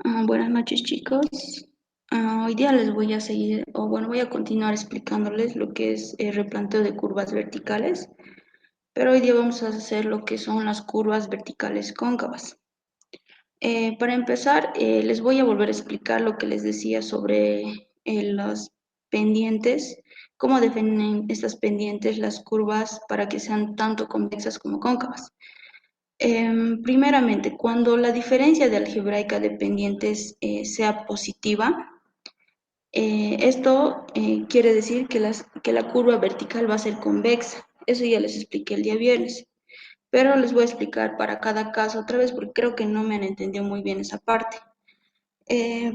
Buenas noches, chicos. Hoy día les voy a seguir, o bueno, voy a continuar explicándoles lo que es el replanteo de curvas verticales, pero hoy día vamos a hacer lo que son las curvas verticales cóncavas. Para empezar, les voy a volver a explicar lo que les decía sobre las pendientes, cómo definen estas pendientes las curvas para que sean tanto convexas como cóncavas. Primeramente, cuando la diferencia de algebraica de pendientes sea positiva, esto quiere decir que la curva vertical va a ser convexa. Eso ya les expliqué el día viernes, pero les voy a explicar para cada caso otra vez porque creo que no me han entendido muy bien esa parte.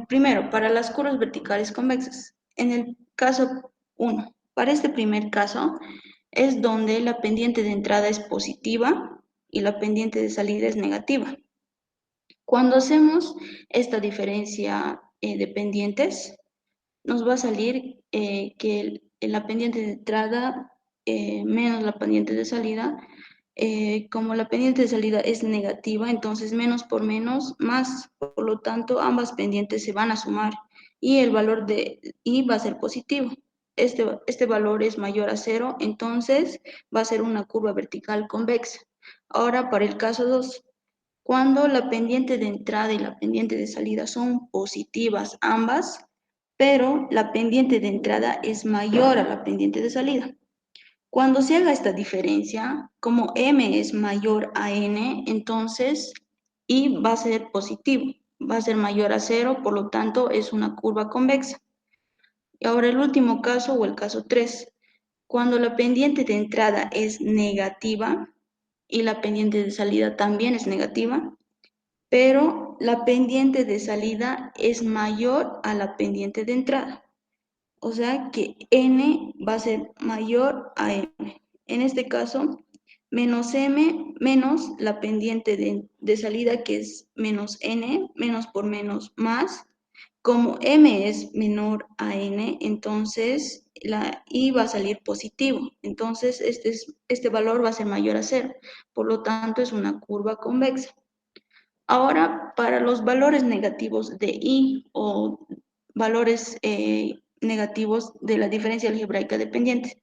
Primero, para las curvas verticales convexas. En el caso 1, para este primer caso es donde la pendiente de entrada es positiva y la pendiente de salida es negativa. Cuando hacemos esta diferencia de pendientes, nos va a salir que la pendiente de entrada menos la pendiente de salida, como la pendiente de salida es negativa, entonces menos por menos más, por lo tanto ambas pendientes se van a sumar y el valor de I va a ser positivo. Este valor es mayor a 0, entonces va a ser una curva vertical convexa. Ahora para el caso 2. Cuando la pendiente de entrada y la pendiente de salida son positivas ambas, pero la pendiente de entrada es mayor a la pendiente de salida. Cuando se haga esta diferencia, como m es mayor a n, entonces I va a ser positivo, va a ser mayor a 0, por lo tanto es una curva convexa. Y ahora el último caso o el caso 3. Cuando la pendiente de entrada es negativa y la pendiente de salida también es negativa, pero la pendiente de salida es mayor a la pendiente de entrada. O sea que n va a ser mayor a m. En este caso, menos m menos la pendiente de salida, que es menos n, menos por menos más. Como m es menor a n, entonces la i va a salir positivo. Entonces este valor va a ser mayor a 0. Por lo tanto, es una curva convexa. Ahora, para los valores negativos de I o valores negativos de la diferencia algebraica dependiente.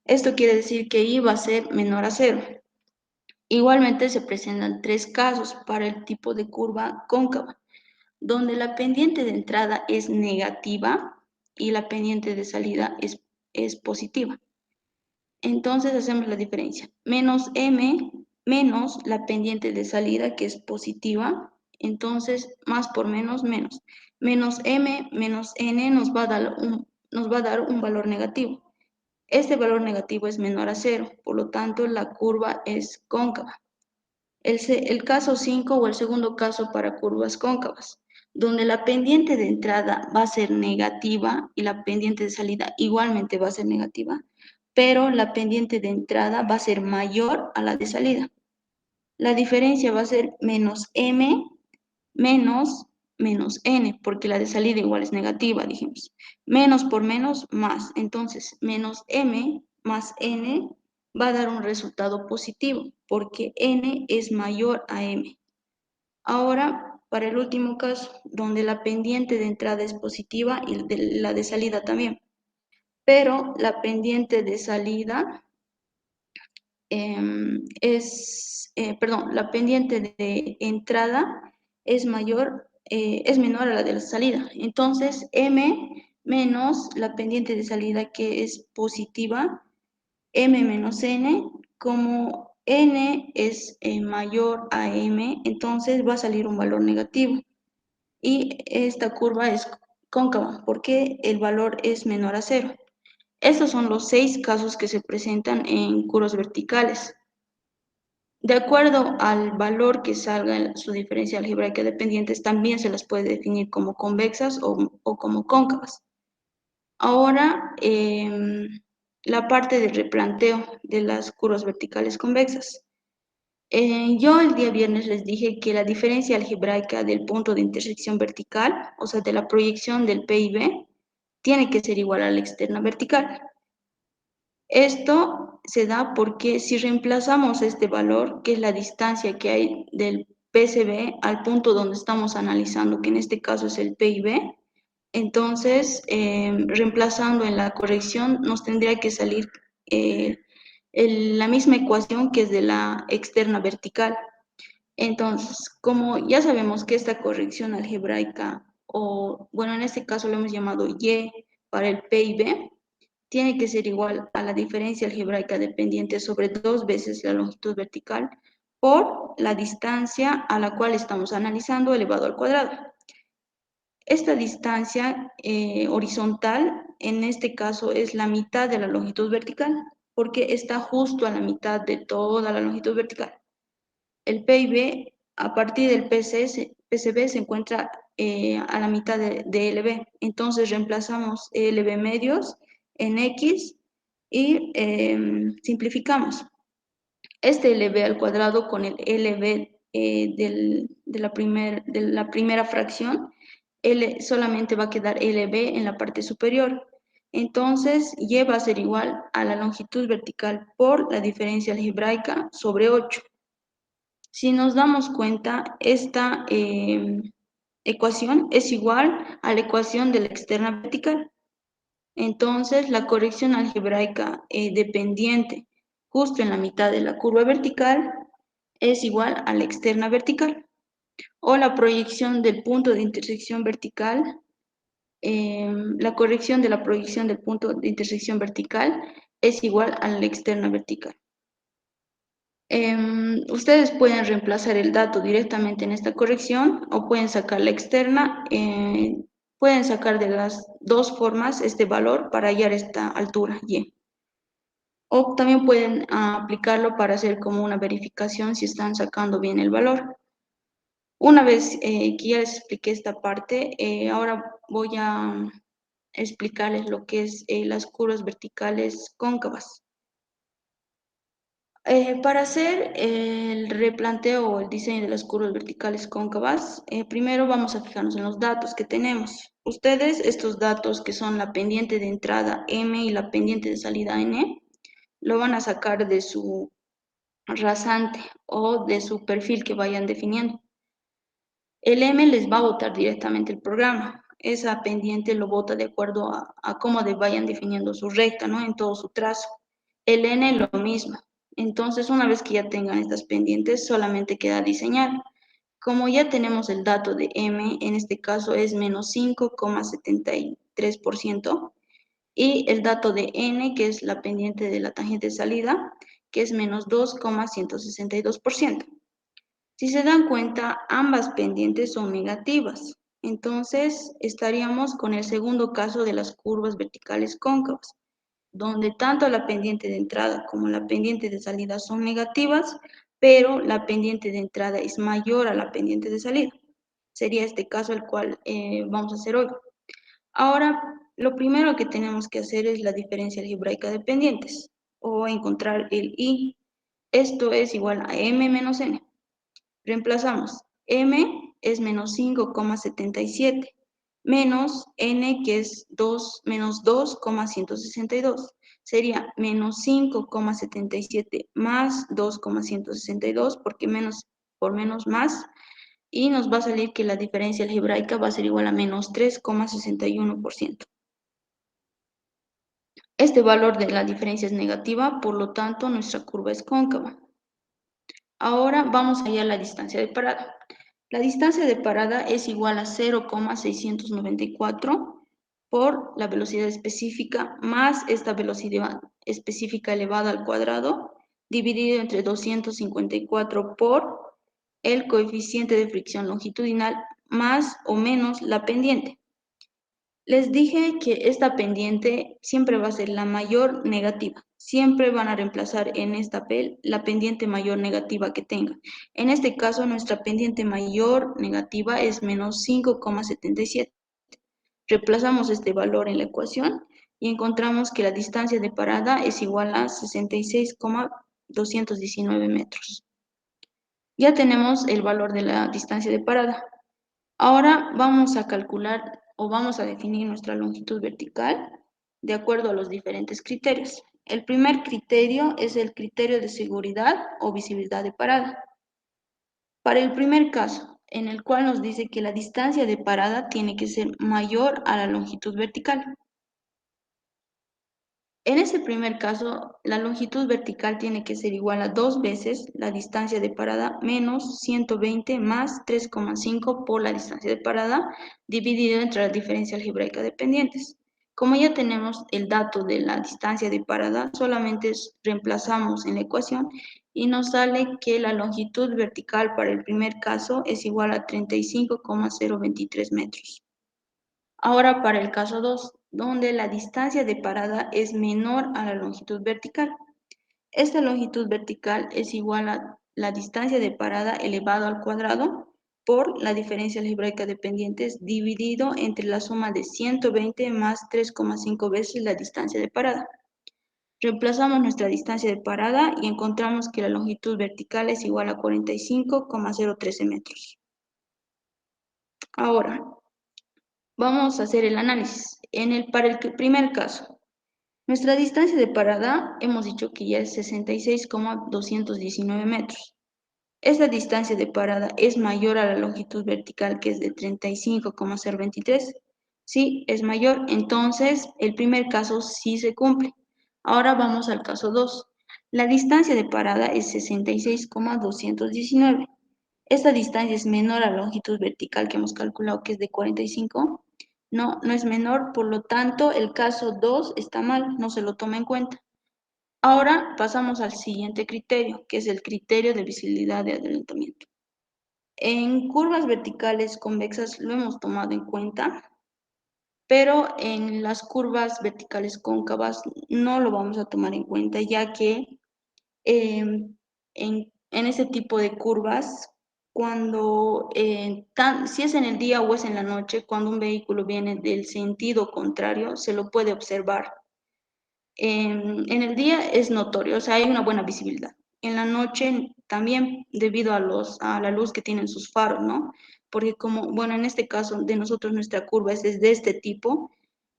Esto quiere decir que I va a ser menor a 0. Igualmente se presentan tres casos para el tipo de curva cóncava, donde la pendiente de entrada es negativa y la pendiente de salida es positiva. Entonces hacemos la diferencia. Menos m menos la pendiente de salida, que es positiva. Entonces, más por menos, menos. Menos m menos n nos va a dar un valor negativo. Este valor negativo es menor a 0, por lo tanto la curva es cóncava. El caso 5 o el segundo caso para curvas cóncavas, donde la pendiente de entrada va a ser negativa y la pendiente de salida igualmente va a ser negativa, pero la pendiente de entrada va a ser mayor a la de salida. La diferencia va a ser menos m menos n, porque la de salida igual es negativa, dijimos. Menos por menos, más. Entonces, menos m más n va a dar un resultado positivo, porque n es mayor a m. Ahora, para el último caso, donde la pendiente de entrada es positiva y la de salida también, pero la pendiente de salida perdón, la pendiente de entrada es es menor a la de la salida. Entonces, m menos la pendiente de salida, que es positiva, m menos n, como n es mayor a m, entonces va a salir un valor negativo. Y esta curva es cóncava porque el valor es menor a 0. Estos son los 6 casos que se presentan en curvas verticales. De acuerdo al valor que salga en su diferencia algebraica de pendientes, también se las puede definir como convexas o como cóncavas. Ahora, la parte de replanteo de las curvas verticales convexas. Yo el día viernes les dije que la diferencia algebraica del punto de intersección vertical, o sea, de la proyección del P y B, tiene que ser igual a la externa vertical. Esto se da porque si reemplazamos este valor, que es la distancia que hay del PCB al punto donde estamos analizando, que en este caso es el PIB. Entonces, reemplazando en la corrección, nos tendría que salir la misma ecuación que es de la externa vertical. Entonces, como ya sabemos que esta corrección algebraica, o bueno, en este caso lo hemos llamado Y para el PIB, tiene que ser igual a la diferencia algebraica dependiente sobre 2 veces la longitud vertical por la distancia a la cual estamos analizando elevado al cuadrado. Esta distancia horizontal, en este caso, es la mitad de la longitud vertical, porque está justo a la mitad de toda la longitud vertical. El PIB, a partir del PCB, se encuentra a la mitad de LB. Entonces, reemplazamos LB medios en X y simplificamos. Este LB al cuadrado con el LB de la primera fracción, solamente va a quedar LB en la parte superior. Entonces, Y va a ser igual a la longitud vertical por la diferencia algebraica sobre 8. Si nos damos cuenta, esta ecuación es igual a la ecuación de la externa vertical. Entonces, la corrección algebraica dependiente justo en la mitad de la curva vertical es igual a la externa vertical. O la proyección del punto de intersección vertical, la corrección de la proyección del punto de intersección vertical es igual a la externa vertical. Ustedes pueden reemplazar el dato directamente en esta corrección o pueden sacar la externa. Pueden sacar de las dos formas este valor para hallar esta altura Y. O también pueden aplicarlo para hacer como una verificación si están sacando bien el valor. Una vez que ya les expliqué esta parte, ahora voy a explicarles lo que es las curvas verticales cóncavas. Para hacer el replanteo o el diseño de las curvas verticales cóncavas, primero vamos a fijarnos en los datos que tenemos. Ustedes, estos datos que son la pendiente de entrada M y la pendiente de salida N, lo van a sacar de su rasante o de su perfil que vayan definiendo. El M les va a botar directamente el programa. Esa pendiente lo bota de acuerdo a cómo vayan definiendo su recta, ¿no? En todo su trazo. El N lo mismo. Entonces, una vez que ya tengan estas pendientes, solamente queda diseñar. Como ya tenemos el dato de M, en este caso es menos 5,73%, y el dato de N, que es la pendiente de la tangente de salida, que es menos 2,162%. Si se dan cuenta, ambas pendientes son negativas. Entonces, estaríamos con el segundo caso de las curvas verticales cóncavas, donde tanto la pendiente de entrada como la pendiente de salida son negativas, pero la pendiente de entrada es mayor a la pendiente de salida. Sería este caso el cual vamos a hacer hoy. Ahora, lo primero que tenemos que hacer es la diferencia algebraica de pendientes, o encontrar el I. Esto es igual a M menos N. Reemplazamos. M es menos 5,77 menos N, que es menos 2,162. Sería menos 5,77 más 2,162, porque menos por menos más, y nos va a salir que la diferencia algebraica va a ser igual a menos 3,61%. Este valor de la diferencia es negativa, por lo tanto nuestra curva es cóncava. Ahora vamos allá a la distancia de parada. La distancia de parada es igual a 0,694 por la velocidad específica más esta velocidad específica elevada al cuadrado, dividido entre 254 por el coeficiente de fricción longitudinal más o menos la pendiente. Les dije que esta pendiente siempre va a ser la mayor negativa. Siempre van a reemplazar en esta la pendiente mayor negativa que tengan. En este caso, nuestra pendiente mayor negativa es menos 5,77. Reemplazamos este valor en la ecuación y encontramos que la distancia de parada es igual a 66,219 metros. Ya tenemos el valor de la distancia de parada. Ahora vamos a calcular o vamos a definir nuestra longitud vertical de acuerdo a los diferentes criterios. El primer criterio es el criterio de seguridad o visibilidad de parada. Para el primer caso, en el cual nos dice que la distancia de parada tiene que ser mayor a la longitud vertical. En ese primer caso, la longitud vertical tiene que ser igual a 2 veces la distancia de parada menos 120 más 3,5 por la distancia de parada dividido entre la diferencia algebraica de pendientes. Como ya tenemos el dato de la distancia de parada, solamente reemplazamos en la ecuación y nos sale que la longitud vertical para el primer caso es igual a 35,023 metros. Ahora para el caso 2, donde la distancia de parada es menor a la longitud vertical. Esta longitud vertical es igual a la distancia de parada elevado al cuadrado por la diferencia algebraica de pendientes dividido entre la suma de 120 más 3,5 veces la distancia de parada. Reemplazamos nuestra distancia de parada y encontramos que la longitud vertical es igual a 45,013 metros. Ahora, vamos a hacer el análisis. Para el primer caso, nuestra distancia de parada hemos dicho que ya es 66,219 metros. Esta distancia de parada es mayor a la longitud vertical que es de 35,023. Sí, es mayor, entonces el primer caso sí se cumple. Ahora vamos al caso 2. La distancia de parada es 66,219. Esta distancia es menor a la longitud vertical que hemos calculado que es de 45. No, no es menor, por lo tanto el caso 2 está mal, no se lo toma en cuenta. Ahora pasamos al siguiente criterio, que es el criterio de visibilidad de adelantamiento. En curvas verticales convexas lo hemos tomado en cuenta, pero en las curvas verticales cóncavas no lo vamos a tomar en cuenta, ya que en ese tipo de curvas, cuando, si es en el día o es en la noche, cuando un vehículo viene del sentido contrario, se lo puede observar. En el día es notorio, o sea, hay una buena visibilidad. En la noche también debido a la luz que tienen sus faros, ¿no? Porque como, bueno, en este caso de nosotros nuestra curva es de este tipo,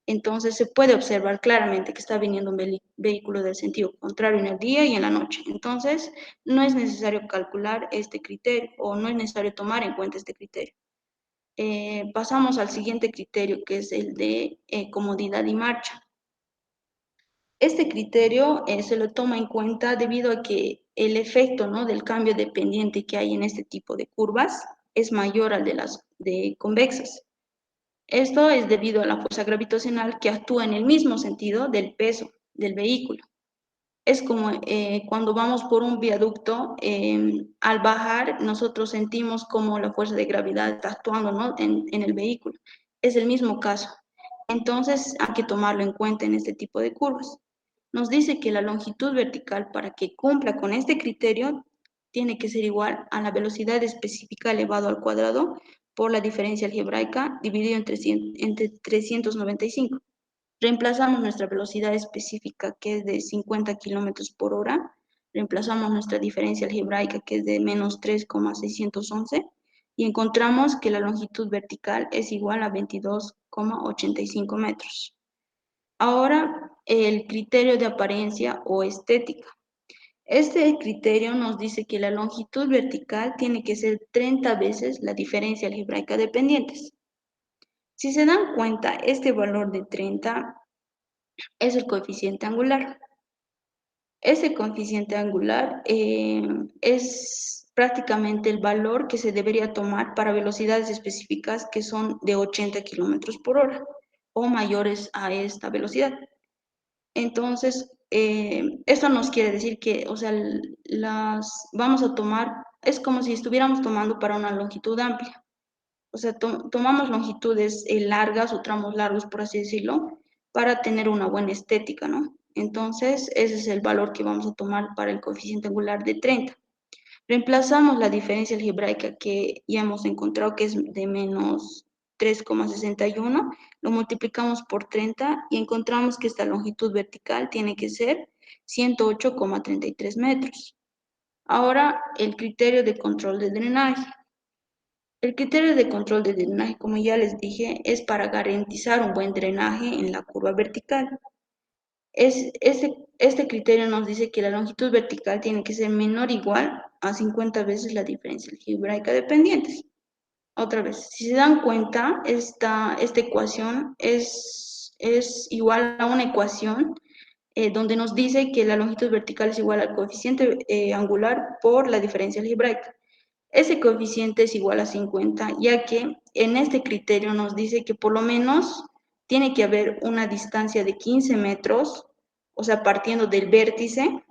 entonces se puede observar claramente que está viniendo un vehículo del sentido contrario en el día y en la noche. Entonces, no es necesario calcular este criterio o no es necesario tomar en cuenta este criterio. Pasamos al siguiente criterio, que es el de comodidad y marcha. Este criterio se lo toma en cuenta debido a que el efecto, ¿no?, del cambio de pendiente que hay en este tipo de curvas es mayor al de las convexas. Esto es debido a la fuerza gravitacional que actúa en el mismo sentido del peso del vehículo. Es como cuando vamos por un viaducto, al bajar nosotros sentimos como la fuerza de gravedad está actuando, ¿no?, en el vehículo. Es el mismo caso. Entonces hay que tomarlo en cuenta en este tipo de curvas. Nos dice que la longitud vertical para que cumpla con este criterio tiene que ser igual a la velocidad específica elevado al cuadrado por la diferencia algebraica dividido entre 395. Reemplazamos nuestra velocidad específica, que es de 50 kilómetros por hora. Reemplazamos nuestra diferencia algebraica, que es de menos 3,611. Y encontramos que la longitud vertical es igual a 22,85 metros. Ahora, el criterio de apariencia o estética. Este criterio nos dice que la longitud vertical tiene que ser 30 veces la diferencia algebraica de pendientes. Si se dan cuenta, este valor de 30 es el coeficiente angular. Ese coeficiente angular es prácticamente el valor que se debería tomar para velocidades específicas que son de 80 kilómetros por hora o mayores a esta velocidad. Entonces, esto nos quiere decir que, o sea, vamos a tomar, es como si estuviéramos tomando para una longitud amplia. O sea, tomamos longitudes largas o tramos largos, por así decirlo, para tener una buena estética, ¿no? Entonces, ese es el valor que vamos a tomar para el coeficiente angular de 30. Reemplazamos la diferencia algebraica que ya hemos encontrado que es de menos 3,61, lo multiplicamos por 30 y encontramos que esta longitud vertical tiene que ser 108,33 metros. Ahora, el criterio de control de drenaje. El criterio de control de drenaje, como ya les dije, es para garantizar un buen drenaje en la curva vertical. Este criterio nos dice que la longitud vertical tiene que ser menor o igual a 50 veces la diferencia algebraica de pendientes. Otra vez, si se dan cuenta, esta ecuación es igual a una ecuación donde nos dice que la longitud vertical es igual al coeficiente angular por la diferencia algebraica. Ese coeficiente es igual a 50, ya que en este criterio nos dice que por lo menos tiene que haber una distancia de 15 metros, o sea, partiendo del vértice,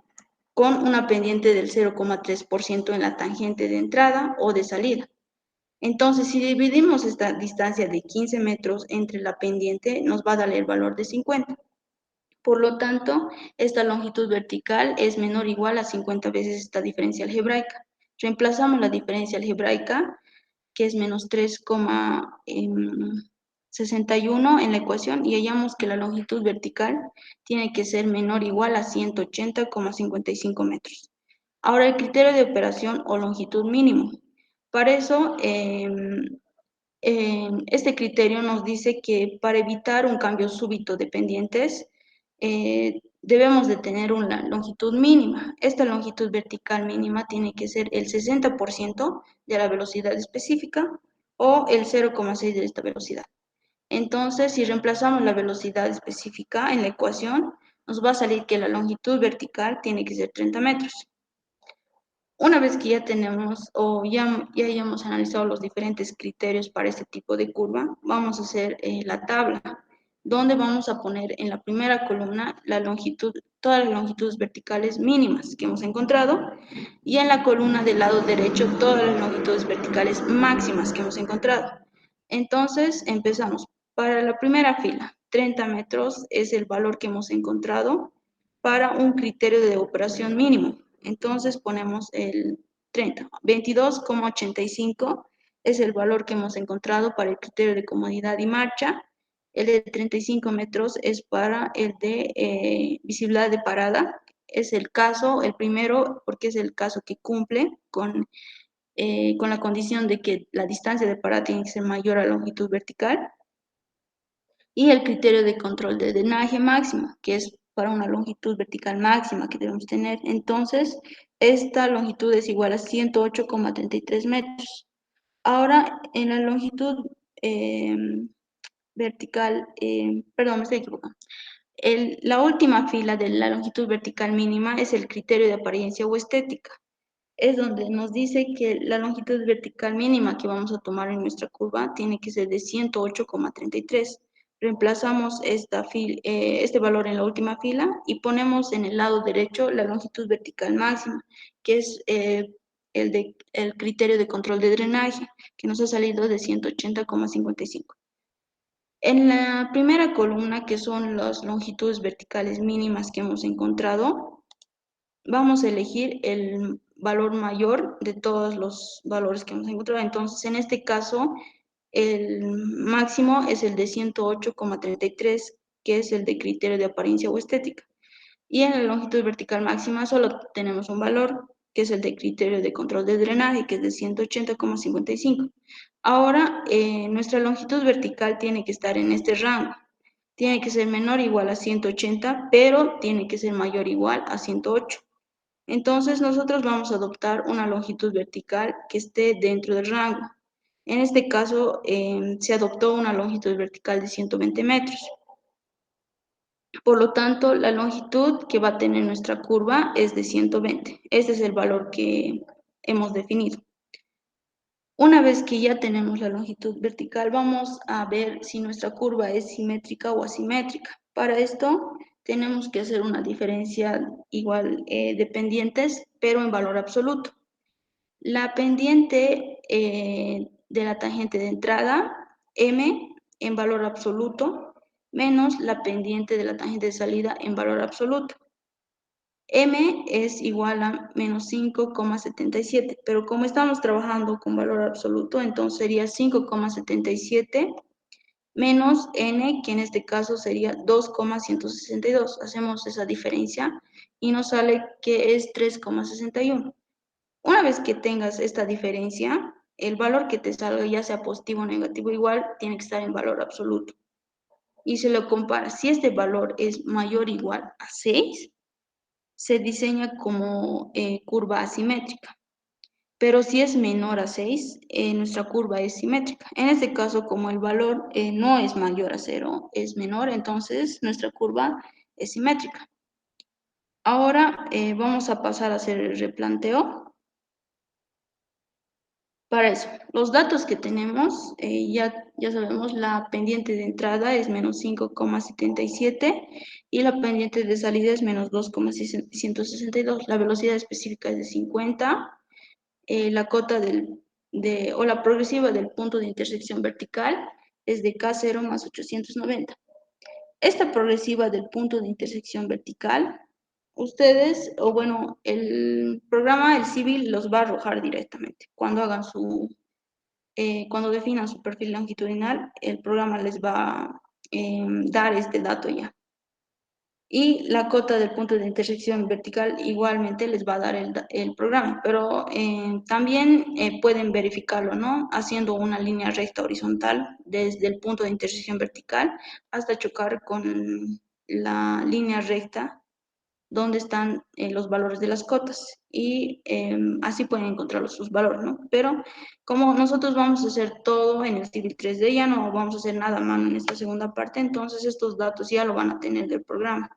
con una pendiente del 0,3% en la tangente de entrada o de salida. Entonces, si dividimos esta distancia de 15 metros entre la pendiente, nos va a dar el valor de 50. Por lo tanto, esta longitud vertical es menor o igual a 50 veces esta diferencia algebraica. Reemplazamos la diferencia algebraica, que es menos 3,61 en la ecuación, y hallamos que la longitud vertical tiene que ser menor o igual a 180,55 metros. Ahora, el criterio de operación o longitud mínimo. Para eso, este criterio nos dice que para evitar un cambio súbito de pendientes, debemos de tener una longitud mínima. Esta longitud vertical mínima tiene que ser el 60% de la velocidad específica o el 0,6 de esta velocidad. Entonces, si reemplazamos la velocidad específica en la ecuación, nos va a salir que la longitud vertical tiene que ser 30 metros. Una vez que ya tenemos o ya hayamos analizado los diferentes criterios para este tipo de curva, vamos a hacer la tabla, donde vamos a poner en la primera columna la longitud, todas las longitudes verticales mínimas que hemos encontrado, y en la columna del lado derecho todas las longitudes verticales máximas que hemos encontrado. Entonces, empezamos. Para la primera fila, 30 metros es el valor que hemos encontrado para un criterio de operación mínimo. Entonces ponemos el 30. 22,85 es el valor que hemos encontrado para el criterio de comodidad y marcha. El de 35 metros es para el de visibilidad de parada. Es el caso, el primero, porque es el caso que cumple con la condición de que la distancia de parada tiene que ser mayor a la longitud vertical. Y el criterio de control de drenaje máximo, que es para una longitud vertical máxima que debemos tener. Entonces, esta longitud es igual a 108,33 metros. Ahora, en la longitud eh, vertical, perdón, me estoy equivocando. La última fila de la longitud vertical mínima es el criterio de apariencia o estética. Es donde nos dice que la longitud vertical mínima que vamos a tomar en nuestra curva tiene que ser de 108,33. Reemplazamos este valor en la última fila y ponemos en el lado derecho la longitud vertical máxima, que es el criterio de control de drenaje, que nos ha salido de 180,55. En la primera columna, que son las longitudes verticales mínimas que hemos encontrado, vamos a elegir el valor mayor de todos los valores que hemos encontrado. Entonces, en este caso, el máximo es el de 108,33, que es el de criterio de apariencia o estética. Y en la longitud vertical máxima solo tenemos un valor, que es el de criterio de control de drenaje, que es de 180,55. Ahora, nuestra longitud vertical tiene que estar en este rango. Tiene que ser menor o igual a 180, pero tiene que ser mayor o igual a 108. Entonces nosotros vamos a adoptar una longitud vertical que esté dentro del rango. En este caso se adoptó una longitud vertical de 120 metros. Por lo tanto, la longitud que va a tener nuestra curva es de 120. Este es el valor que hemos definido. Una vez que ya tenemos la longitud vertical, vamos a ver si nuestra curva es simétrica o asimétrica. Para esto, tenemos que hacer una diferencia igual de pendientes, pero en valor absoluto. La pendiente de la tangente de entrada, m, en valor absoluto, menos la pendiente de la tangente de salida en valor absoluto. M es igual a menos 5,77, pero como estamos trabajando con valor absoluto, entonces sería 5,77 menos N, que en este caso sería 2,162. Hacemos esa diferencia y nos sale que es 3,61. Una vez que tengas esta diferencia, el valor que te salga, ya sea positivo o negativo, igual tiene que estar en valor absoluto. y se lo compara. Si este valor es mayor o igual a 6, se diseña como curva asimétrica. Pero si es menor a 6, nuestra curva es simétrica. En este caso, como el valor no es mayor a 0, es menor, entonces nuestra curva es simétrica. Ahora vamos a pasar a hacer el replanteo. Para eso, los datos que tenemos, ya sabemos, la pendiente de entrada es menos 5,77 y la pendiente de salida es menos 2,162. La velocidad específica es de 50. La cota o la progresiva del punto de intersección vertical es de K0 más 890. Esta progresiva del punto de intersección vertical, ustedes, o bueno, el programa, el civil, los va a arrojar directamente. Cuando definan su perfil longitudinal, el programa les va a dar este dato ya. Y la cota del punto de intersección vertical igualmente les va a dar el programa, pero también pueden verificarlo, ¿no? Haciendo una línea recta horizontal desde el punto de intersección vertical hasta chocar con la línea recta donde están los valores de las cotas y así pueden encontrar sus valores, ¿no? Pero como nosotros vamos a hacer todo en el Civil 3D, ya no vamos a hacer nada a mano en esta segunda parte, entonces estos datos ya lo van a tener del programa.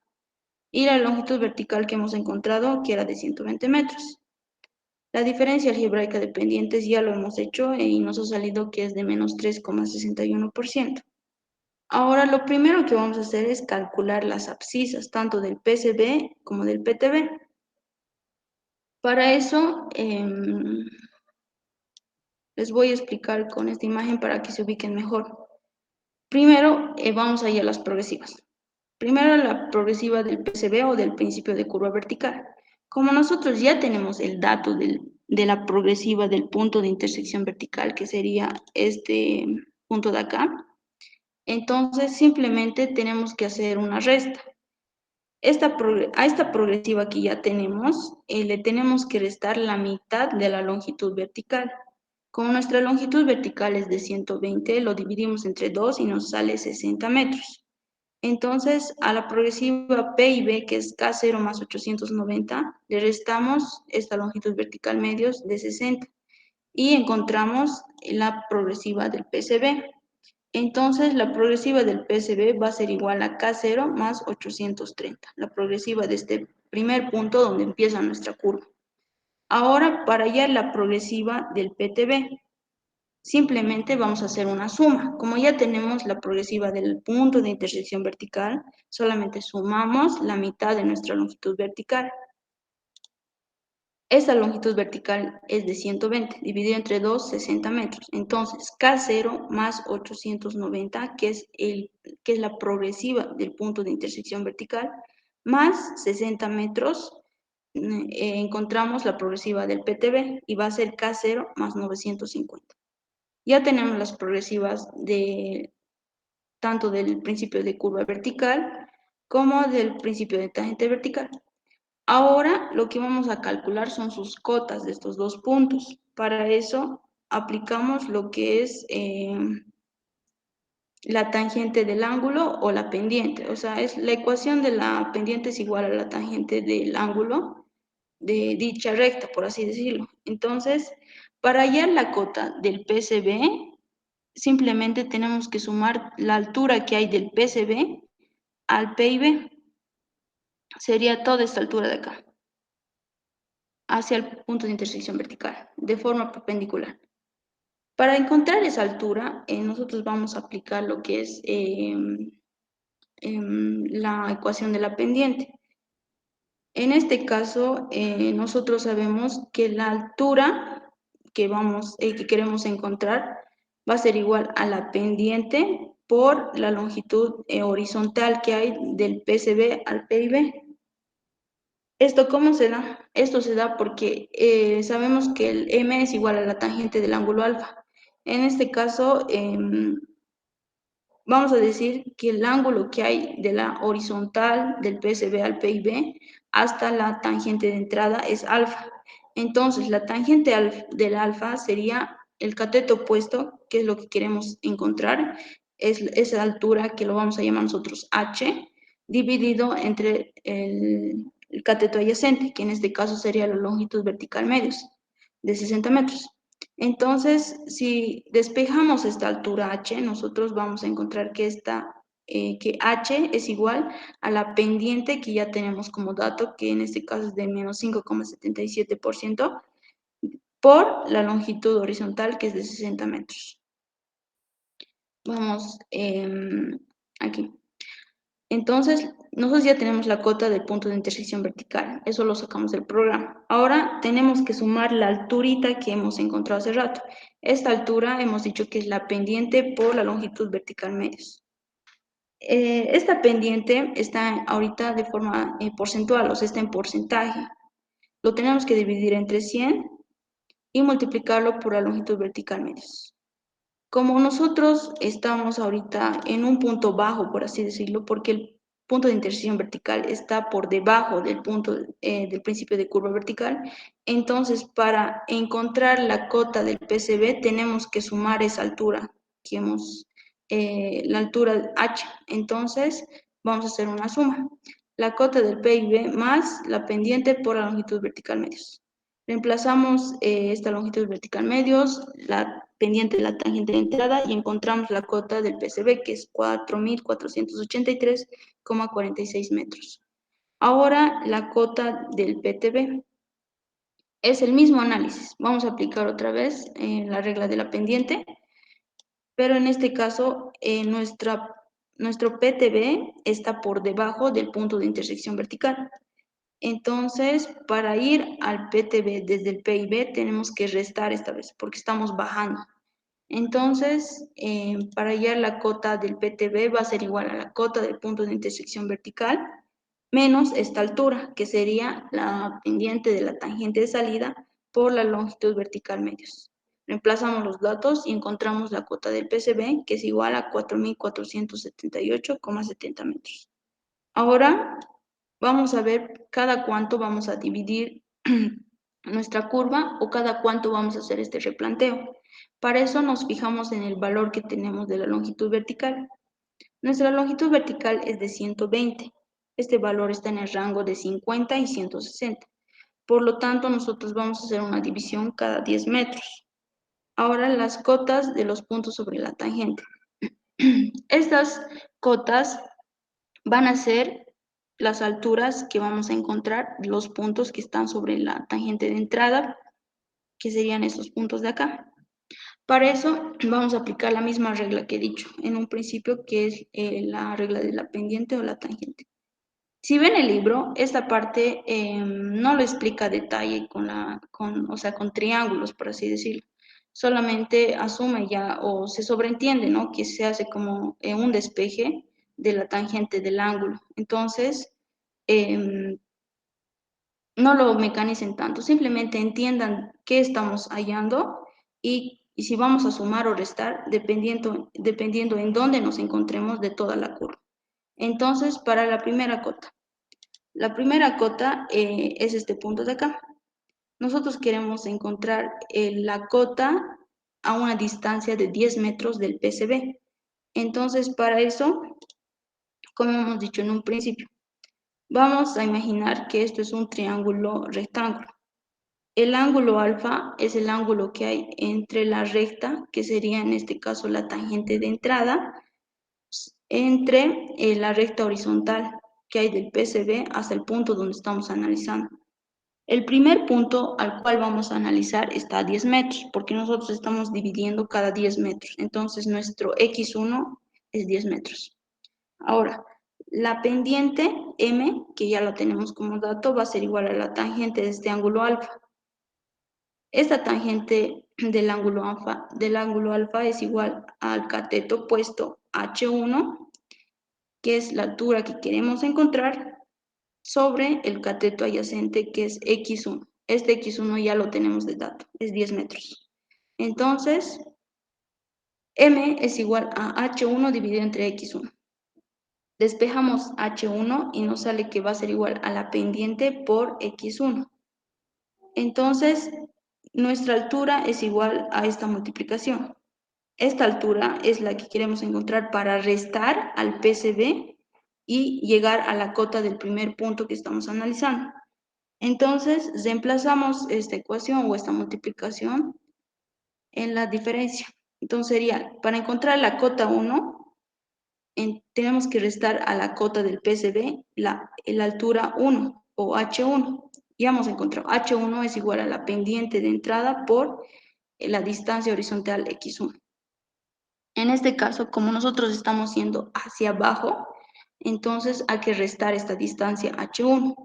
Y la longitud vertical que hemos encontrado, que era de 120 metros. La diferencia algebraica de pendientes ya lo hemos hecho y nos ha salido que es de menos 3,61%. Ahora lo primero que vamos a hacer es calcular las abscisas, tanto del PCB como del PTB. Para eso les voy a explicar con esta imagen para que se ubiquen mejor. Primero vamos a ir a las progresivas. Primero la progresiva del PCB o del principio de curva vertical. Como nosotros ya tenemos el dato de la progresiva del punto de intersección vertical, que sería este punto de acá, entonces simplemente tenemos que hacer una resta. A esta progresiva que ya tenemos, le tenemos que restar la mitad de la longitud vertical. Como nuestra longitud vertical es de 120, lo dividimos entre 2 y nos sale 60 metros. Entonces, a la progresiva P y B, que es K0 más 890, le restamos esta longitud vertical medios de 60 y encontramos la progresiva del PCB. Entonces, la progresiva del PCB va a ser igual a K0 más 830, la progresiva de este primer punto donde empieza nuestra curva. Ahora, para hallar la progresiva del PTB, simplemente vamos a hacer una suma. Como ya tenemos la progresiva del punto de intersección vertical, solamente sumamos la mitad de nuestra longitud vertical. Esta longitud vertical es de 120, dividido entre 2, 60 metros. Entonces, K0 más 890, que es la progresiva del punto de intersección vertical, más 60 metros, encontramos la progresiva del PTB y va a ser K0 más 950. Ya tenemos las progresivas tanto del principio de curva vertical como del principio de tangente vertical. Ahora lo que vamos a calcular son sus cotas de estos dos puntos. Para eso aplicamos lo que es la tangente del ángulo o la pendiente. O sea, la ecuación de la pendiente es igual a la tangente del ángulo de dicha recta, por así decirlo. Entonces, para hallar la cota del PCB, simplemente tenemos que sumar la altura que hay del PCB al PIB. Sería toda esta altura de acá, hacia el punto de intersección vertical, de forma perpendicular. Para encontrar esa altura, nosotros vamos a aplicar lo que es la ecuación de la pendiente. En este caso, nosotros sabemos que la altura que queremos encontrar va a ser igual a la pendiente por la longitud horizontal que hay del PCB al PIB. ¿Esto cómo se da? Esto se da porque sabemos que el M es igual a la tangente del ángulo alfa. En este caso, vamos a decir que el ángulo que hay de la horizontal del PSB al PIB hasta la tangente de entrada es alfa. Entonces, la tangente del alfa sería el cateto opuesto, que es lo que queremos encontrar, es esa altura que lo vamos a llamar nosotros h, dividido entre el cateto adyacente, que en este caso sería la longitud vertical medios, de 60 metros. Entonces, si despejamos esta altura h, nosotros vamos a encontrar que h es igual a la pendiente que ya tenemos como dato, que en este caso es de menos 5,77%, por la longitud horizontal, que es de 60 metros. Vamos aquí. Entonces, nosotros ya tenemos la cota del punto de intersección vertical. Eso lo sacamos del programa. Ahora tenemos que sumar la alturita que hemos encontrado hace rato. Esta altura hemos dicho que es la pendiente por la longitud vertical medios. Esta pendiente está ahorita de forma porcentual, o sea, está en porcentaje. Lo tenemos que dividir entre 100 y multiplicarlo por la longitud vertical medios. Como nosotros estamos ahorita en un punto bajo, por así decirlo, porque el punto de intersección vertical está por debajo del punto del principio de curva vertical, entonces para encontrar la cota del PCB tenemos que sumar esa altura que la altura h. Entonces vamos a hacer una suma. La cota del PIB más la pendiente por la longitud vertical medios. Reemplazamos esta longitud vertical medios, la pendiente de la tangente de entrada, y encontramos la cota del PCB, que es 4.483,46 metros. Ahora la cota del PTB. Es el mismo análisis. Vamos a aplicar otra vez la regla de la pendiente, pero en este caso nuestro PTB está por debajo del punto de intersección vertical. Entonces, para ir al PTB desde el PIB tenemos que restar esta vez, porque estamos bajando. Entonces, para hallar la cota del PTB va a ser igual a la cota del punto de intersección vertical menos esta altura, que sería la pendiente de la tangente de salida por la longitud vertical medios. Reemplazamos los datos y encontramos la cota del PCB, que es igual a 4.478,70 metros. Ahora vamos a ver cada cuánto vamos a dividir nuestra curva o cada cuánto vamos a hacer este replanteo. Para eso nos fijamos en el valor que tenemos de la longitud vertical. Nuestra longitud vertical es de 120. Este valor está en el rango de 50 y 160. Por lo tanto, nosotros vamos a hacer una división cada 10 metros. Ahora las cotas de los puntos sobre la tangente. Estas cotas van a ser las alturas que vamos a encontrar, los puntos que están sobre la tangente de entrada, que serían estos puntos de acá. Para eso vamos a aplicar la misma regla que he dicho en un principio, que es la regla de la pendiente o la tangente. Si ven el libro, esta parte no lo explica a detalle o sea, con triángulos, por así decirlo. Solamente asume ya o se sobreentiende, ¿no?, que se hace como un despeje de la tangente del ángulo. Entonces, no lo mecanicen tanto, simplemente entiendan qué estamos hallando y si vamos a sumar o restar dependiendo en dónde nos encontremos de toda la curva. Entonces, para la primera cota es este punto de acá. Nosotros queremos encontrar la cota a una distancia de 10 metros del PCB. Entonces, para eso, como hemos dicho en un principio, vamos a imaginar que esto es un triángulo rectángulo. El ángulo alfa es el ángulo que hay entre la recta, que sería en este caso la tangente de entrada, entre la recta horizontal que hay del PCB hasta el punto donde estamos analizando. El primer punto al cual vamos a analizar está a 10 metros, porque nosotros estamos dividiendo cada 10 metros. Entonces, nuestro X1 es 10 metros. Ahora, la pendiente M, que ya lo tenemos como dato, va a ser igual a la tangente de este ángulo alfa. Esta tangente del ángulo alfa es igual al cateto opuesto H1, que es la altura que queremos encontrar, sobre el cateto adyacente, que es X1. Este X1 ya lo tenemos de dato, es 10 metros. Entonces, M es igual a H1 dividido entre X1. Despejamos H1 y nos sale que va a ser igual a la pendiente por X1. Entonces, nuestra altura es igual a esta multiplicación. Esta altura es la que queremos encontrar para restar al PCB y llegar a la cota del primer punto que estamos analizando. Entonces, reemplazamos esta ecuación o esta multiplicación en la diferencia. Entonces sería, para encontrar la cota 1, tenemos que restar a la cota del PCB la altura 1 o H1. Ya hemos encontrado, H1 es igual a la pendiente de entrada por la distancia horizontal X1. En este caso, como nosotros estamos yendo hacia abajo, entonces hay que restar esta distancia H1.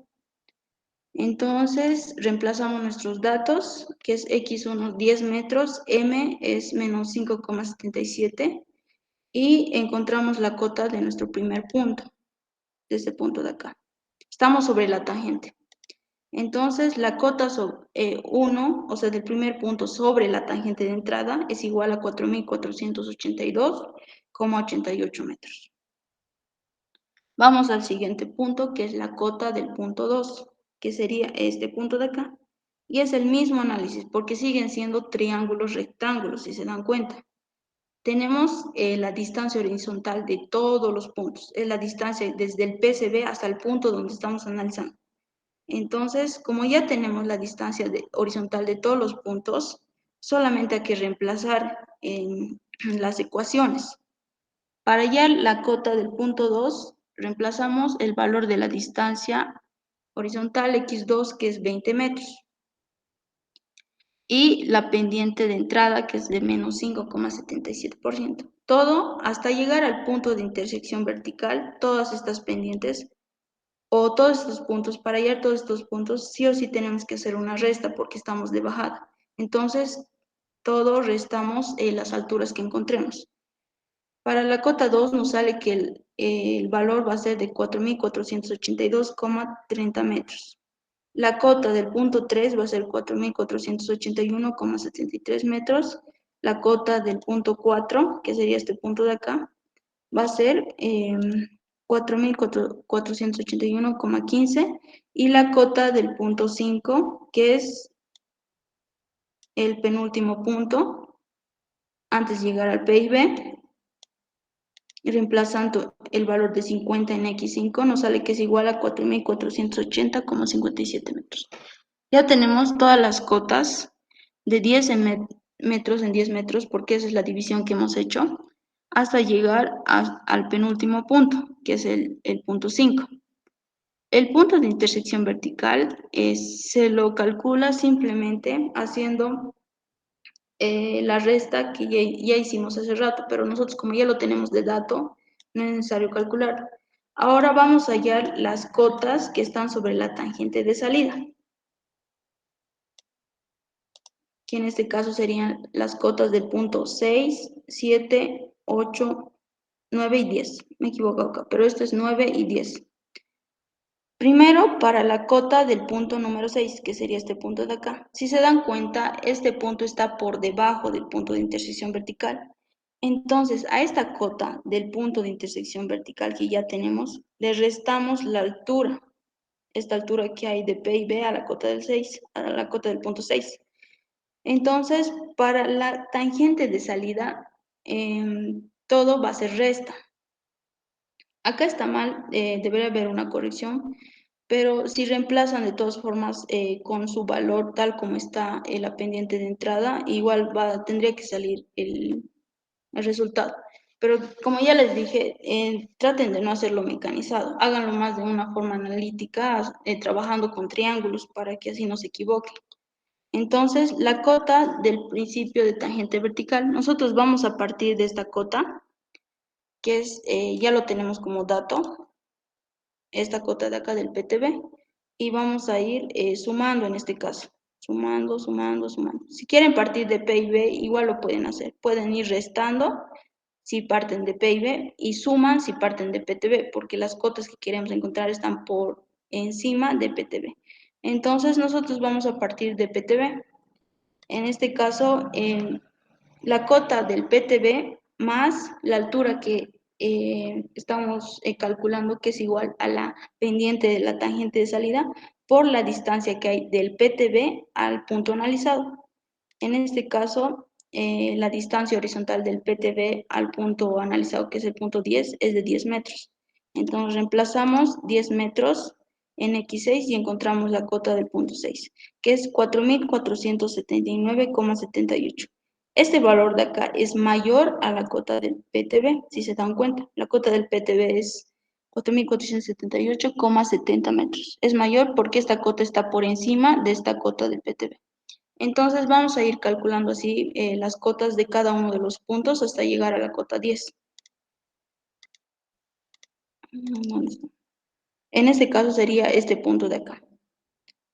Entonces, reemplazamos nuestros datos, que es X1 10 metros, M es menos 5,77, y encontramos la cota de nuestro primer punto, de este punto de acá. Estamos sobre la tangente. Entonces, la cota 1, o sea, del primer punto sobre la tangente de entrada, es igual a 4.482,88 metros. Vamos al siguiente punto, que es la cota del punto 2, que sería este punto de acá. Y es el mismo análisis, porque siguen siendo triángulos rectángulos, si se dan cuenta. Tenemos la distancia horizontal de todos los puntos, es la distancia desde el PCB hasta el punto donde estamos analizando. Entonces, como ya tenemos la distancia horizontal de todos los puntos, solamente hay que reemplazar en las ecuaciones. Para hallar la cota del punto 2, reemplazamos el valor de la distancia horizontal x2, que es 20 metros, y la pendiente de entrada, que es de menos 5,77%. Todo hasta llegar al punto de intersección vertical, todas estas pendientes o todos estos puntos, para hallar todos estos puntos, sí o sí tenemos que hacer una resta porque estamos de bajada. Entonces, todo restamos las alturas que encontremos. Para la cota 2 nos sale que el valor va a ser de 4.482,30 metros. La cota del punto 3 va a ser 4.481,73 metros. La cota del punto 4, que sería este punto de acá, va a ser 4.481,15. Y la cota del punto 5, que es el penúltimo punto, antes de llegar al PIB, reemplazando el valor de 50 en X5, nos sale que es igual a 4.480,57 metros. Ya tenemos todas las cotas de 10 metros en 10 metros, porque esa es la división que hemos hecho, hasta llegar al penúltimo punto, que es el punto 5. El punto de intersección vertical se lo calcula simplemente haciendo la resta que ya hicimos hace rato, pero nosotros como ya lo tenemos de dato, no es necesario calcular. Ahora vamos a hallar las cotas que están sobre la tangente de salida, que en este caso serían las cotas del punto 6, 7, 8, 9 y 10. Me he equivocado acá, pero esto es 9 y 10. Primero, para la cota del punto número 6, que sería este punto de acá. Si se dan cuenta, este punto está por debajo del punto de intersección vertical. Entonces, a esta cota del punto de intersección vertical que ya tenemos, le restamos la altura, esta altura que hay de P y B a la cota del 6, a la cota del punto 6. Entonces, para la tangente de salida, todo va a ser resta. Acá está mal, debería haber una corrección, pero si reemplazan de todas formas con su valor tal como está la pendiente de entrada, igual tendría que salir el resultado. Pero como ya les dije, traten de no hacerlo mecanizado, háganlo más de una forma analítica, trabajando con triángulos para que así no se equivoquen. Entonces, la cota del principio de tangente vertical, nosotros vamos a partir de esta cota, que es, ya lo tenemos como dato, esta cota de acá del PTB, y vamos a ir sumando en este caso, sumando, sumando, sumando. Si quieren partir de P y B, igual lo pueden hacer, pueden ir restando si parten de P y B y suman si parten de PTB, porque las cotas que queremos encontrar están por encima de PTB. Entonces nosotros vamos a partir de PTB. En este caso, la cota del PTB más la altura que estamos calculando, que es igual a la pendiente de la tangente de salida, por la distancia que hay del PTB al punto analizado. En este caso, la distancia horizontal del PTB al punto analizado, que es el punto 10, es de 10 metros. Entonces reemplazamos 10 metros en X6 y encontramos la cota del punto 6, que es 4.479,78. Este valor de acá es mayor a la cota del PTB, si se dan cuenta. La cota del PTB es 4.478,70 metros. Es mayor porque esta cota está por encima de esta cota del PTB. Entonces vamos a ir calculando así las cotas de cada uno de los puntos hasta llegar a la cota 10. En este caso sería este punto de acá.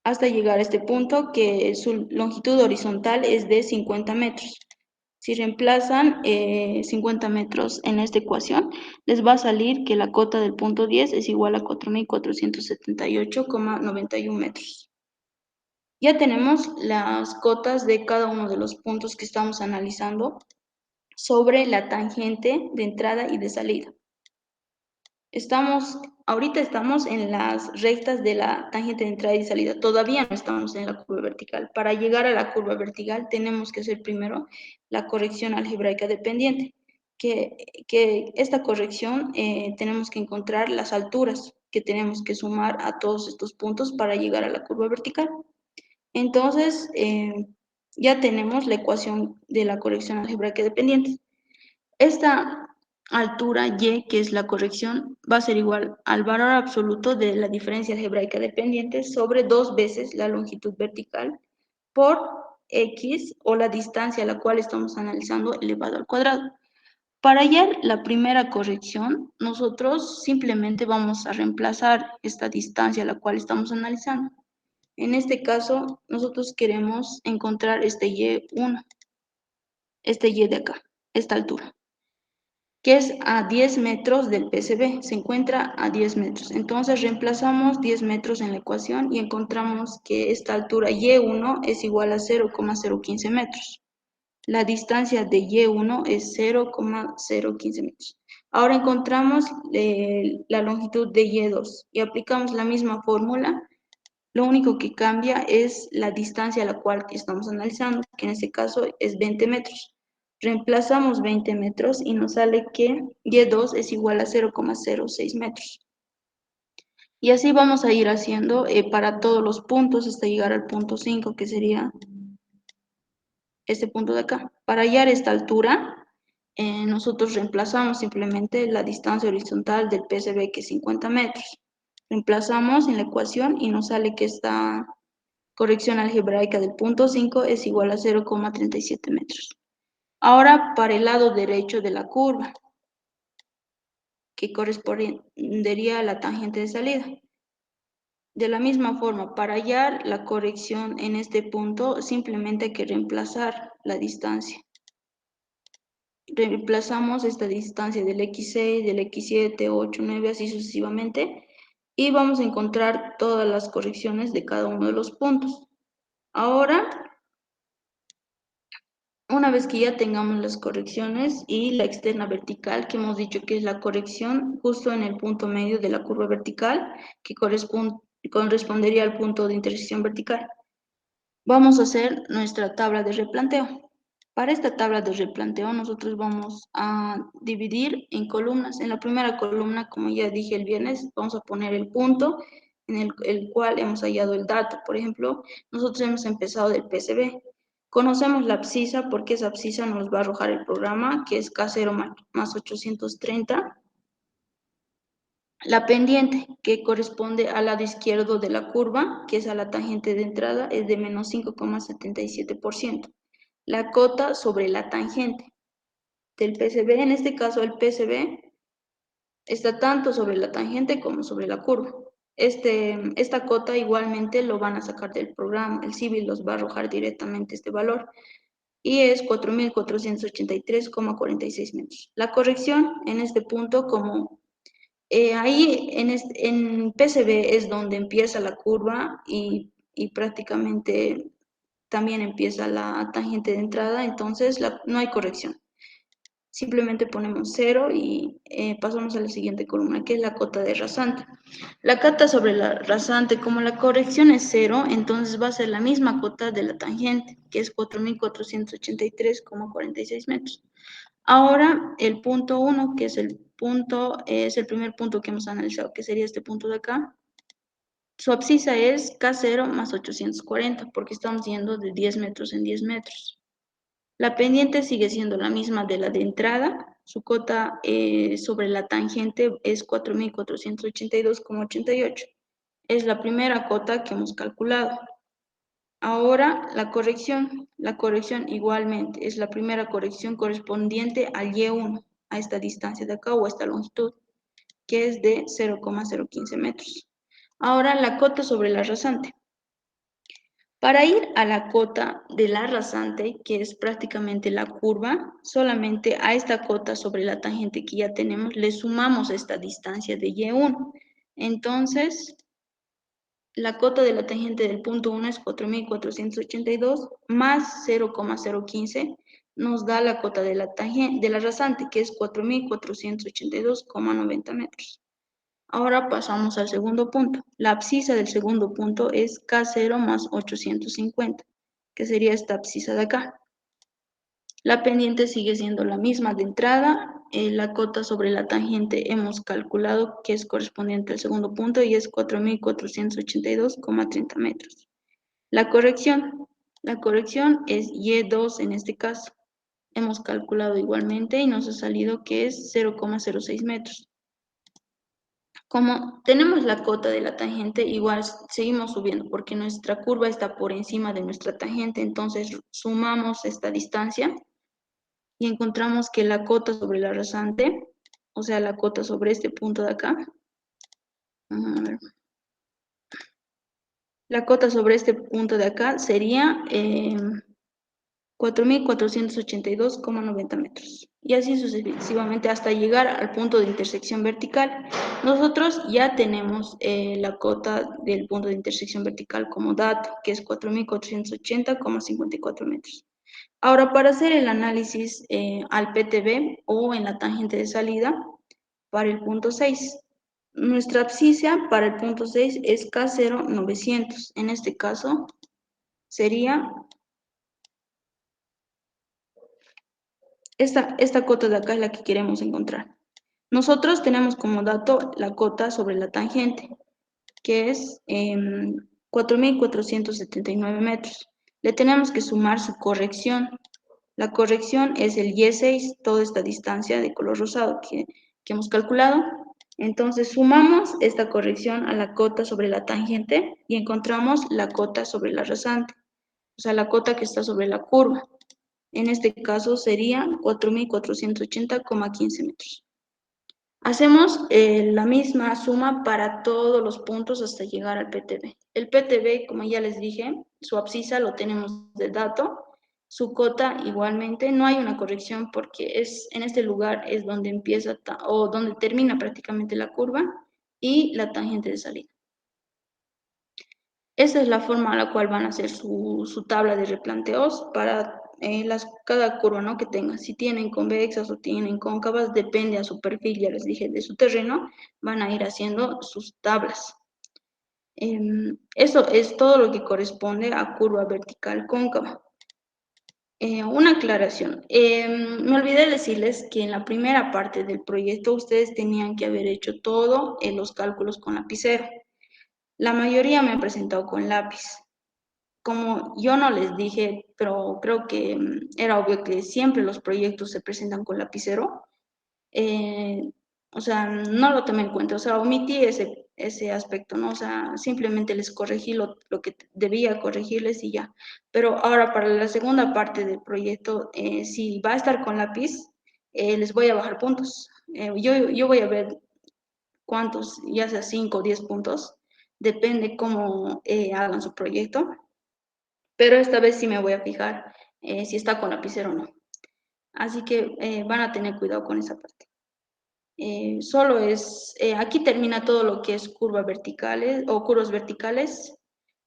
Hasta llegar a este punto que su longitud horizontal es de 50 metros. Si reemplazan 50 metros en esta ecuación, les va a salir que la cota del punto 10 es igual a 4.478,91 metros. Ya tenemos las cotas de cada uno de los puntos que estamos analizando sobre la tangente de entrada y de salida. Ahorita estamos en las rectas de la tangente de entrada y salida. Todavía no estamos en la curva vertical. Para llegar a la curva vertical tenemos que hacer primero la corrección algebraica dependiente. Que esta corrección tenemos que encontrar las alturas que tenemos que sumar a todos estos puntos para llegar a la curva vertical. Entonces, ya tenemos la ecuación de la corrección algebraica dependiente. Esta altura y, que es la corrección, va a ser igual al valor absoluto de la diferencia algebraica dependiente sobre 2 veces la longitud vertical por x, o la distancia a la cual estamos analizando elevado al cuadrado. Para hallar la primera corrección, nosotros simplemente vamos a reemplazar esta distancia a la cual estamos analizando. En este caso, nosotros queremos encontrar este y1, este y de acá, esta altura, que es a 10 metros del PCB, se encuentra a 10 metros. Entonces reemplazamos 10 metros en la ecuación y encontramos que esta altura y1 es igual a 0,015 metros. La distancia de y1 es 0,015 metros. Ahora encontramos la longitud de y2 y aplicamos la misma fórmula. Lo único que cambia es la distancia a la cual estamos analizando, que en este caso es 20 metros. Reemplazamos 20 metros y nos sale que Y2 es igual a 0,06 metros. Y así vamos a ir haciendo para todos los puntos hasta llegar al punto 5, que sería este punto de acá. Para hallar esta altura, nosotros reemplazamos simplemente la distancia horizontal del PCB, que es 50 metros. Reemplazamos en la ecuación y nos sale que esta corrección algebraica del punto 5 es igual a 0,37 metros. Ahora para el lado derecho de la curva, que correspondería a la tangente de salida. De la misma forma, para hallar la corrección en este punto, simplemente hay que reemplazar la distancia. Reemplazamos esta distancia del X6, del X7, 8, 9, así sucesivamente, y vamos a encontrar todas las correcciones de cada uno de los puntos. Ahora, una vez que ya tengamos las correcciones y la externa vertical, que hemos dicho que es la corrección justo en el punto medio de la curva vertical, que correspondería al punto de intersección vertical, vamos a hacer nuestra tabla de replanteo. Para esta tabla de replanteo nosotros vamos a dividir en columnas. En la primera columna, como ya dije el viernes, vamos a poner el punto en el cual hemos hallado el dato. Por ejemplo, nosotros hemos empezado del PCB. Conocemos la abscisa porque esa abscisa nos va a arrojar el programa, que es K0 más 830. La pendiente, que corresponde al lado izquierdo de la curva, que es a la tangente de entrada, es de menos 5,77%. La cota sobre la tangente del PCB, en este caso el PCB, está tanto sobre la tangente como sobre la curva. Esta cota igualmente lo van a sacar del programa, el civil los va a arrojar directamente este valor, y es 4.483,46 metros. La corrección en este punto, como ahí en PCB es donde empieza la curva y prácticamente también empieza la tangente de entrada, entonces no hay corrección. Simplemente ponemos 0 y pasamos a la siguiente columna, que es la cota de rasante. La cota sobre la rasante, como la corrección es 0, entonces va a ser la misma cota de la tangente, que es 4.483,46 metros. Ahora, el punto 1, que es el primer punto que hemos analizado, que sería este punto de acá. Su abscisa es K0 más 840, porque estamos yendo de 10 metros en 10 metros. La pendiente sigue siendo la misma de la de entrada. Su cota sobre la tangente es 4.482,88. Es la primera cota que hemos calculado. Ahora, la corrección. La corrección igualmente es la primera corrección correspondiente al Y1, a esta distancia de acá o a esta longitud, que es de 0,015 metros. Ahora, la cota sobre la rasante. Para ir a la cota de la rasante, que es prácticamente la curva, solamente a esta cota sobre la tangente que ya tenemos, le sumamos esta distancia de Y1. Entonces, la cota de la tangente del punto 1 es 4.482 más 0,015 nos da la cota de la tangente, de la rasante, que es 4.482,90 metros. Ahora pasamos al segundo punto. La abscisa del segundo punto es K0 más 850, que sería esta abscisa de acá. La pendiente sigue siendo la misma de entrada. La cota sobre la tangente hemos calculado que es correspondiente al segundo punto y es 4.482,30 metros. La corrección es Y2 en este caso. Hemos calculado igualmente y nos ha salido que es 0,06 metros. Como tenemos la cota de la tangente, igual seguimos subiendo porque nuestra curva está por encima de nuestra tangente, entonces sumamos esta distancia y encontramos que la cota sobre la rasante, o sea, la cota sobre este punto de acá, a ver, la cota sobre este punto de acá sería 4.482,90 metros. Y así sucesivamente hasta llegar al punto de intersección vertical. Nosotros ya tenemos la cota del punto de intersección vertical como dato, que es 4.480,54 metros. Ahora, para hacer el análisis al PTB o en la tangente de salida, para el punto 6, nuestra abscisa para el punto 6 es K0,900. En este caso, sería esta cota de acá es la que queremos encontrar. Nosotros tenemos como dato la cota sobre la tangente, que es 4.479 metros. Le tenemos que sumar su corrección. La corrección es el Y6, toda esta distancia de color rosado que hemos calculado. Entonces sumamos esta corrección a la cota sobre la tangente y encontramos la cota sobre la rasante, o sea, la cota que está sobre la curva. En este caso sería 4.480,15 metros. Hacemos la misma suma para todos los puntos hasta llegar al PTB. El PTB, como ya les dije, su abscisa lo tenemos de dato, su cota igualmente, no hay una corrección porque en este lugar es donde empieza o donde termina prácticamente la curva y la tangente de salida. Esa es la forma a la cual van a hacer su tabla de replanteos para cada curva, ¿no?, que tengan. Si tienen convexas o tienen cóncavas, depende a su perfil, ya les dije, de su terreno, van a ir haciendo sus tablas. Eso es todo lo que corresponde a curva vertical cóncava. Una aclaración. Me olvidé decirles que en la primera parte del proyecto ustedes tenían que haber hecho todos los cálculos con lapicero. La mayoría me han presentado con lápiz. Como yo no les dije, pero creo que era obvio que siempre los proyectos se presentan con lapicero, eh, o sea, no lo tomé en cuenta, o sea, omití ese aspecto, ¿no? O sea, simplemente les corregí lo que debía corregirles y ya. Pero ahora para la segunda parte del proyecto, si va a estar con lápiz, les voy a bajar puntos. Yo voy a ver cuántos, ya sea 5 o 10 puntos, depende cómo hagan su proyecto, pero esta vez sí me voy a fijar si está con lapicero o no. Así que van a tener cuidado con esa parte. Aquí termina todo lo que es curvas verticales o curvas verticales.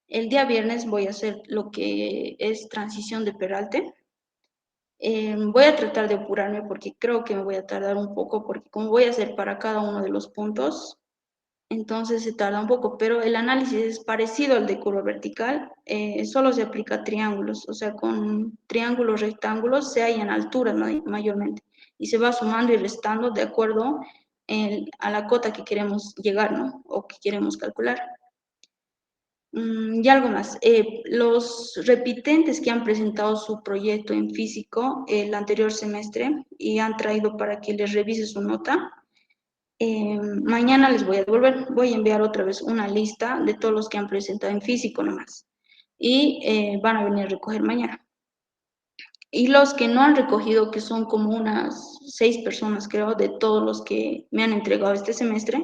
El día viernes voy a hacer lo que es transición de peralte. Voy a tratar de apurarme porque creo que me voy a tardar un poco porque como voy a hacer para cada uno de los puntos, entonces se tarda un poco, pero el análisis es parecido al de curva vertical, solo se aplica a triángulos, o sea, con triángulos, rectángulos se hallan alturas mayormente y se va sumando y restando de acuerdo a la cota que queremos llegar, ¿no? O que queremos calcular. Y algo más, los repitentes que han presentado su proyecto en físico el anterior semestre y han traído para que les revise su nota, mañana les voy a devolver, voy a enviar otra vez una lista de todos los que han presentado en físico nomás y van a venir a recoger mañana. Y los que no han recogido, que son como unas 6 personas creo, de todos los que me han entregado este semestre,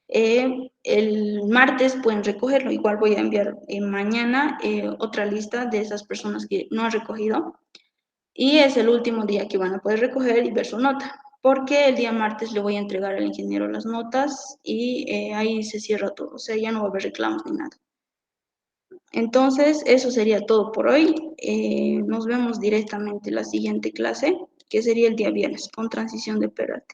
el martes pueden recogerlo. Igual voy a enviar mañana otra lista de esas personas que no han recogido y es el último día que van a poder recoger y ver su nota, porque el día martes le voy a entregar al ingeniero las notas y ahí se cierra todo, o sea, ya no va a haber reclamos ni nada. Entonces, eso sería todo por hoy. Nos vemos directamente en la siguiente clase, que sería el día viernes, con transición de PRT.